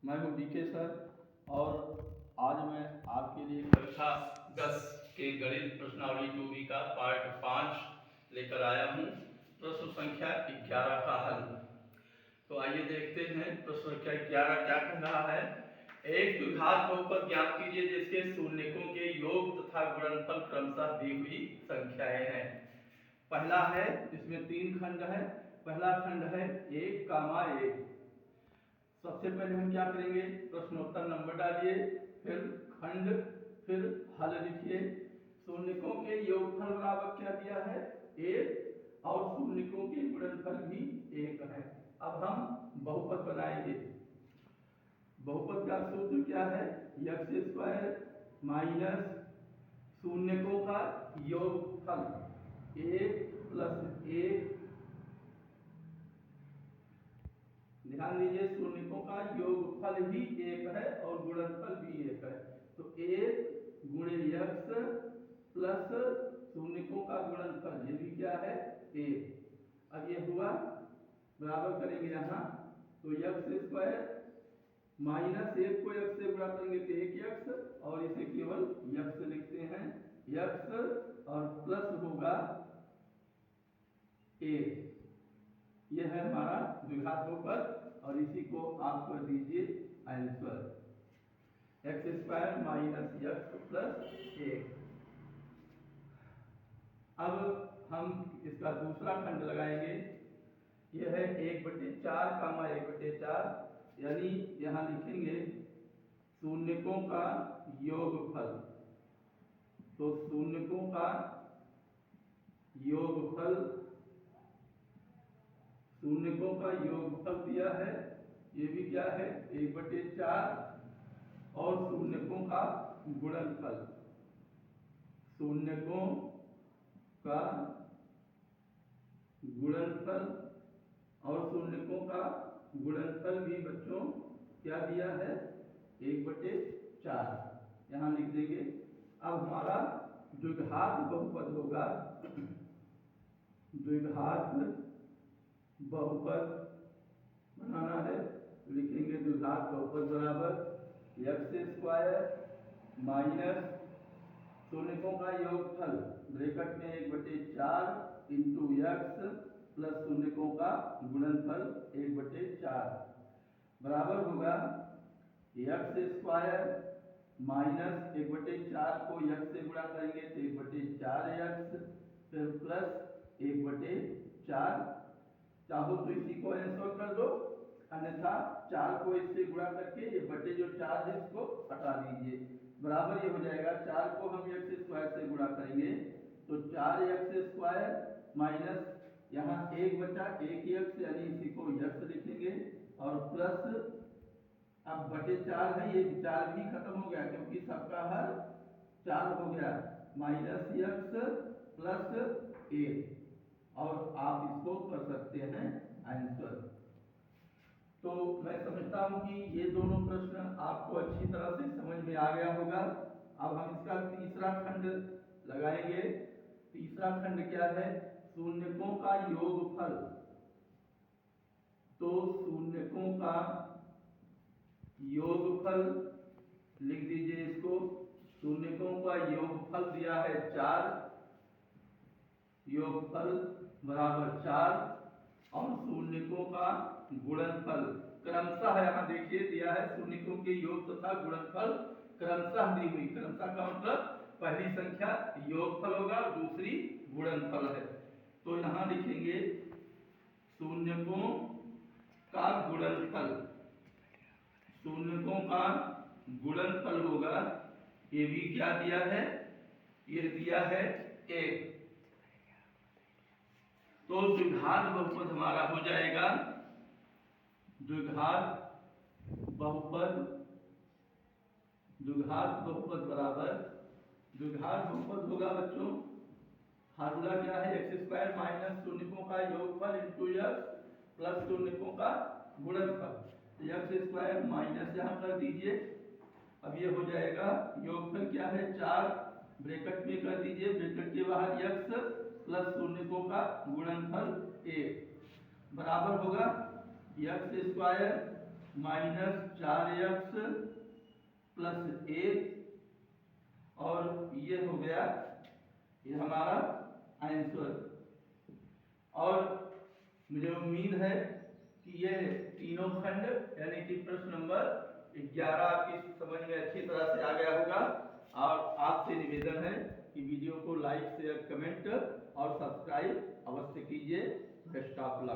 मैं हूँ DK sir और आज मैं आपके लिए कक्षा 10 के गणित प्रश्नावली 2B का पार्ट 5 लेकर आया हूँ। प्रश्न संख्या 11 का हल। तो आइए देखते हैं प्रश्न संख्या 11 क्या कह रहा है। एक द्विघात बहुपद ज्ञात कीजिए जिसके शून्यकों के योग तथा गुणनफल क्रमशः दी हुई संख्याएं हैं। पहला है, इसमें 3 खंड है। पहला खंड है 1, 1। सबसे पहले हम क्या करेंगे, प्रश्नोत्तर नंबर डालिए, फिर खंड, फिर हल लिखिए। शून्यकों के योगफल बराबर क्या दिया है, 1, और शून्यकों के गुणनफल भी 1 है। अब हम बहुपद बनाएंगे। बहुपद का सूत्र क्या है, x² माइनस शून्यकों का योगफल 1 + 1। ध्यान दीजिए, शून्यकों का योगफल ही 1 है और गुणनफल भी 1 है। तो 1 × x प्लस शून्यकों का गुणनफल, ये भी क्या है, 1। अब ये हुआ, बराबर करेंगे यहाँ, तो x² माइनस 1 को x से गुणा करेंगे तो 1x, और इसे केवल x लिखते हैं, x, और प्लस होगा 1। यह है हमारा द्विघात बहुपद, और इसी को आप कर दीजिए answer, x² minus x plus 1। अब हम इसका दूसरा खंड लगाएंगे। यह है 1/4, 1/4, यानी यहाँ लिखेंगे शून्यकों का योगफल। तो शून्यकों का योगफल, शून्यकों का योगफल दिया है, ये भी क्या है, 1/4, और शून्यकों का गुणनफल, शून्यकों का गुणनफल, और शून्यकों का गुणनफल भी बच्चों क्या दिया है, 1/4, यहाँ लिख देंगे। अब हमारा द्विघात बहुपद होगा, द्विघात बहुपद बनाना है, लिखेंगे द्विघात बहुपद बराबर x² माइनस शून्यकों का योगफल ब्रैकेट में 1/4 इंटू x प्लस शून्यकों का गुणनफल 1/4 बराबर होगा x² माइनस 1/4 को x से गुणा करेंगे तो 1/4x, फिर प्लस 1/4। चाहो तो इसी को आंसर कर दो, अन्यथा 4 को इससे गुणा करके ये बटे जो 4 है इसको हटा दीजिए, बराबर ये हो जाएगा। 4 को हम x² से गुणा करेंगे तो 4x² माइनस यहाँ 1 बचा 1x, यानी इसी को x लिखेंगे, और प्लस, अब बटे 4 है, ये 4 भी खत्म हो गया क्योंकि सबका हर 4 हो गया, माइनस x प्लस 1, और आप इसको कर सकते हैं आंसर। तो मैं समझता हूं कि ये दोनों प्रश्न आपको अच्छी तरह से समझ में आ गया होगा। अब हम इसका तीसरा खंड लगाएंगे। तीसरा खंड क्या है, शून्यकों का योगफल। तो शून्यकों का योगफल लिख दीजिए इसको। शून्यकों का योगफल दिया है 4, योगफल बराबर 4, और शून्यकों का गुणनफल क्रमशः, यहाँ देखिए दिया है शून्यकों के योग तथा गुणनफल क्रमशः दी हुई। क्रमशः का मतलब पहली संख्या योगफल होगा, दूसरी गुणनफल है। तो यहाँ लिखेंगे शून्यकों का गुणनफल, शून्यकों का गुणनफल होगा, ये भी क्या दिया है, ये दिया है 1। तो द्विघात बहुपद हमारा हो जाएगा, द्विघात बहुपद, द्विघात बहुपद बराबर, द्विघात बहुपद होगा बच्चों, फार्मूला क्या है, x² माइनस शून्यकों का योगफल इंटू x प्लस शून्यकों का गुणनफल। तो x² माइनस यहाँ कर दीजिए, अब ये हो जाएगा, योगफल क्या है 4, ब्रैकेट में कर दीजिए, ब्रैकेट के बाहर x प्लस शून्यकों का गुणनफल 1 बराबर होगा x² -4x + 1 और ये हो गया ये हमारा आंसर। और मुझे उम्मीद है कि ये तीनों खंड यानी कि प्रश्न नंबर 11 आपकी समझ में अच्छी तरह से आ गया होगा। और आपसे निवेदन है कि वीडियो को लाइक शेयर कमेंट और सब्सक्राइब अवश्य कीजिए। Best of luck.